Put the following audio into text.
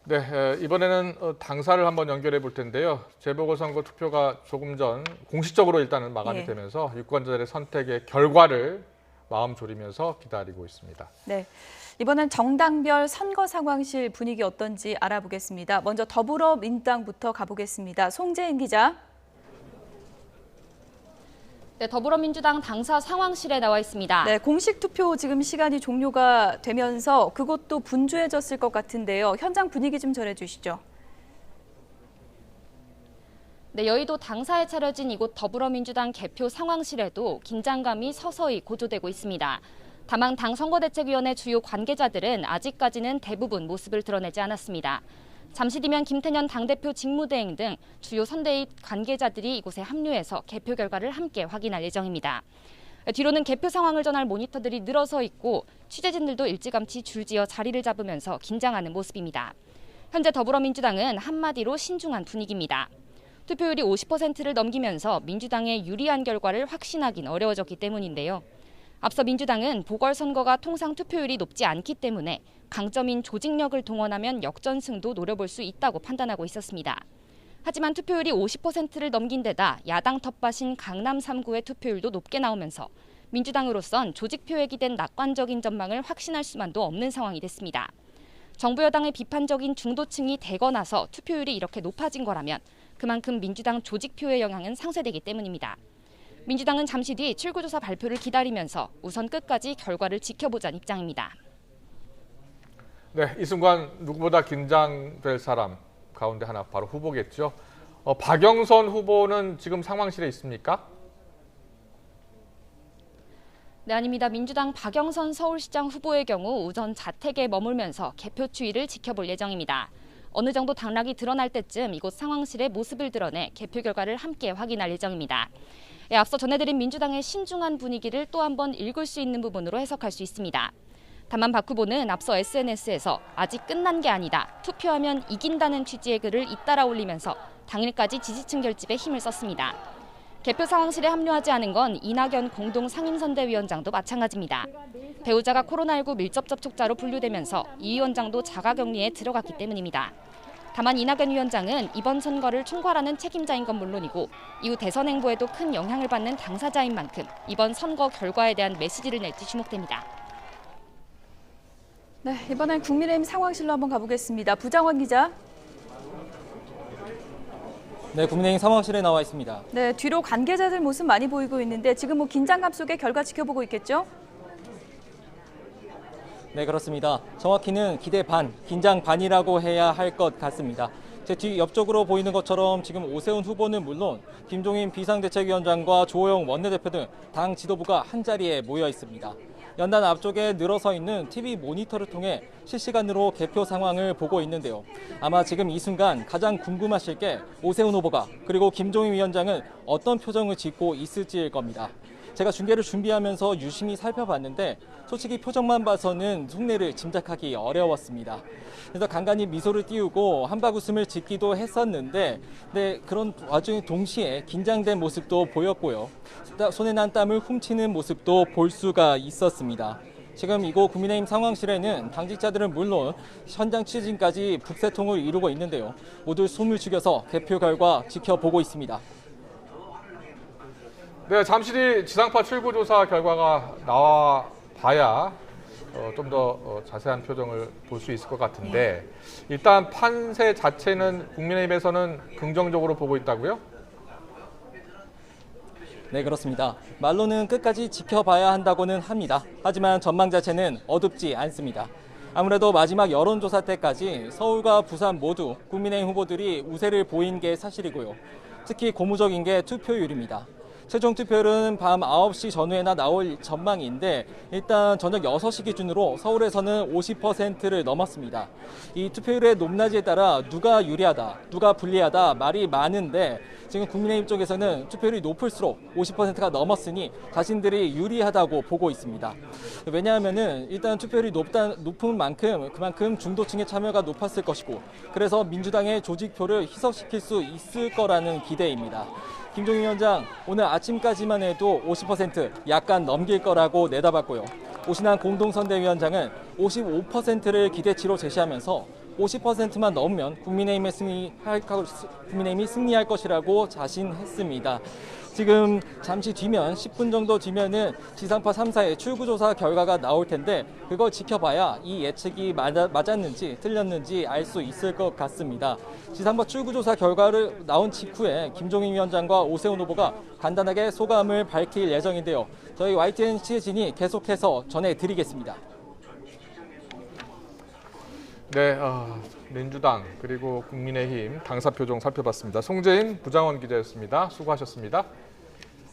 네, 이번에는 당사를 한번 연결해 볼 텐데요. 재보궐선거 투표가 조금 전 공식적으로 일단은 마감이 예. 되면서 유권자들의 선택의 결과를 마음 졸이면서 기다리고 있습니다. 네, 이번엔 정당별 선거 상황실 분위기 어떤지 알아보겠습니다. 먼저 더불어민주당부터 가보겠습니다. 송재인 기자. 네, 더불어민주당 당사 상황실에 나와 있습니다. 네, 공식 투표 지금 시간이 종료가 되면서 그것도 분주해졌을 것 같은데요. 현장 분위기 좀 전해주시죠. 네, 여의도 당사에 차려진 이곳 더불어민주당 개표 상황실에도 긴장감이 서서히 고조되고 있습니다. 다만 당 선거대책위원회 주요 관계자들은 아직까지는 대부분 모습을 드러내지 않았습니다. 잠시 뒤면 김태년 당대표 직무대행 등 주요 선대위 관계자들이 이곳에 합류해서 개표 결과를 함께 확인할 예정입니다. 뒤로는 개표 상황을 전할 모니터들이 늘어서 있고 취재진들도 일찌감치 줄지어 자리를 잡으면서 긴장하는 모습입니다. 현재 더불어민주당은 한마디로 신중한 분위기입니다. 투표율이 50%를 넘기면서 민주당의 유리한 결과를 확신하긴 어려워졌기 때문인데요. 앞서 민주당은 보궐선거가 통상 투표율이 높지 않기 때문에 강점인 조직력을 동원하면 역전승도 노려볼 수 있다고 판단하고 있었습니다. 하지만 투표율이 50%를 넘긴 데다 야당 텃밭인 강남 3구의 투표율도 높게 나오면서 민주당으로선 조직 표획이 된 낙관적인 전망을 확신할 수만도 없는 상황이 됐습니다. 정부 여당의 비판적인 중도층이 대거 나서 투표율이 이렇게 높아진 거라면 그만큼 민주당 조직표의 영향은 상쇄되기 때문입니다. 민주당은 잠시 뒤 출구조사 발표를 기다리면서 우선 끝까지 결과를 지켜보자는 입장입니다. 네, 이 순간 누구보다 긴장될 사람 가운데 하나 바로 후보겠죠. 박영선 후보는 지금 상황실에 있습니까? 네, 아닙니다. 민주당 박영선 서울시장 후보의 경우 우선 자택에 머물면서 개표 추이를 지켜볼 예정입니다. 어느 정도 당락이 드러날 때쯤 이곳 상황실의 모습을 드러내 개표 결과를 함께 확인할 예정입니다. 앞서 전해드린 민주당의 신중한 분위기를 또 한 번 읽을 수 있는 부분으로 해석할 수 있습니다. 다만 박 후보는 앞서 SNS에서 아직 끝난 게 아니다, 투표하면 이긴다는 취지의 글을 잇따라 올리면서 당일까지 지지층 결집에 힘을 썼습니다. 개표 상황실에 합류하지 않은 건 이낙연 공동 상임선대위원장도 마찬가지입니다. 배우자가 코로나19 밀접 접촉자로 분류되면서 이 위원장도 자가격리에 들어갔기 때문입니다. 다만 이낙연 위원장은 이번 선거를 총괄하는 책임자인 건 물론이고 이후 대선 행보에도 큰 영향을 받는 당사자인 만큼 이번 선거 결과에 대한 메시지를 낼지 주목됩니다. 네, 이번엔 국민의힘 상황실로 한번 가보겠습니다. 부장원 기자. 네, 국민의힘 상황실에 나와 있습니다. 네, 뒤로 관계자들 모습 많이 보이고 있는데 지금 긴장감 속에 결과 지켜보고 있겠죠? 네, 그렇습니다. 정확히는 기대 반, 긴장 반이라고 해야 할 것 같습니다. 제 뒤 옆쪽으로 보이는 것처럼 지금 오세훈 후보는 물론 김종인 비상대책위원장과 조호영 원내대표 등 당 지도부가 한자리에 모여 있습니다. 연단 앞쪽에 늘어서 있는 TV 모니터를 통해 실시간으로 개표 상황을 보고 있는데요. 아마 지금 이 순간 가장 궁금하실 게 오세훈 후보가 그리고 김종인 위원장은 어떤 표정을 짓고 있을지일 겁니다. 제가 중계를 준비하면서 유심히 살펴봤는데 솔직히 표정만 봐서는 속내를 짐작하기 어려웠습니다. 그래서 간간히 미소를 띄우고 한박웃음을 짓기도 했었는데 그런 와중에 동시에 긴장된 모습도 보였고요. 손에 난 땀을 훔치는 모습도 볼 수가 있었습니다. 지금 이곳 국민의힘 상황실에는 당직자들은 물론 현장 취재진까지 북새통을 이루고 있는데요. 모두 숨을 죽여서 개표 결과 지켜보고 있습니다. 네, 잠시 뒤 지상파 출구조사 결과가 나와 봐야 좀 더 자세한 표정을 볼 수 있을 것 같은데 일단 판세 자체는 국민의힘에서는 긍정적으로 보고 있다고요? 네, 그렇습니다. 말로는 끝까지 지켜봐야 한다고는 합니다. 하지만 전망 자체는 어둡지 않습니다. 아무래도 마지막 여론조사 때까지 서울과 부산 모두 국민의힘 후보들이 우세를 보인 게 사실이고요. 특히 고무적인 게 투표율입니다. 최종 투표율은 밤 9시 전후에나 나올 전망인데 일단 저녁 6시 기준으로 서울에서는 50%를 넘었습니다. 이 투표율의 높낮이에 따라 누가 유리하다, 누가 불리하다 말이 많은데 지금 국민의힘 쪽에서는 투표율이 높을수록 50%가 넘었으니 자신들이 유리하다고 보고 있습니다. 왜냐하면은 일단 투표율이 높은 만큼 그만큼 중도층의 참여가 높았을 것이고 그래서 민주당의 조직표를 희석시킬 수 있을 거라는 기대입니다. 김종인 위원장 오늘 아침까지만 해도 50% 약간 넘길 거라고 내다봤고요. 오신환 공동선대위원장은 55%를 기대치로 제시하면서 50%만 넘으면 국민의힘이 승리할 것이라고 자신했습니다. 지금 잠시 뒤면 10분 정도 뒤면은 지상파 3사의 출구조사 결과가 나올 텐데 그걸 지켜봐야 이 예측이 맞았는지 틀렸는지 알 수 있을 것 같습니다. 지상파 출구조사 결과를 나온 직후에 김종인 위원장과 오세훈 후보가 간단하게 소감을 밝힐 예정인데요. 저희 YTN 취재진이 계속해서 전해드리겠습니다. 네, 민주당 그리고 국민의힘 당사 표정 살펴봤습니다. 송재인 부장원 기자였습니다. 수고하셨습니다.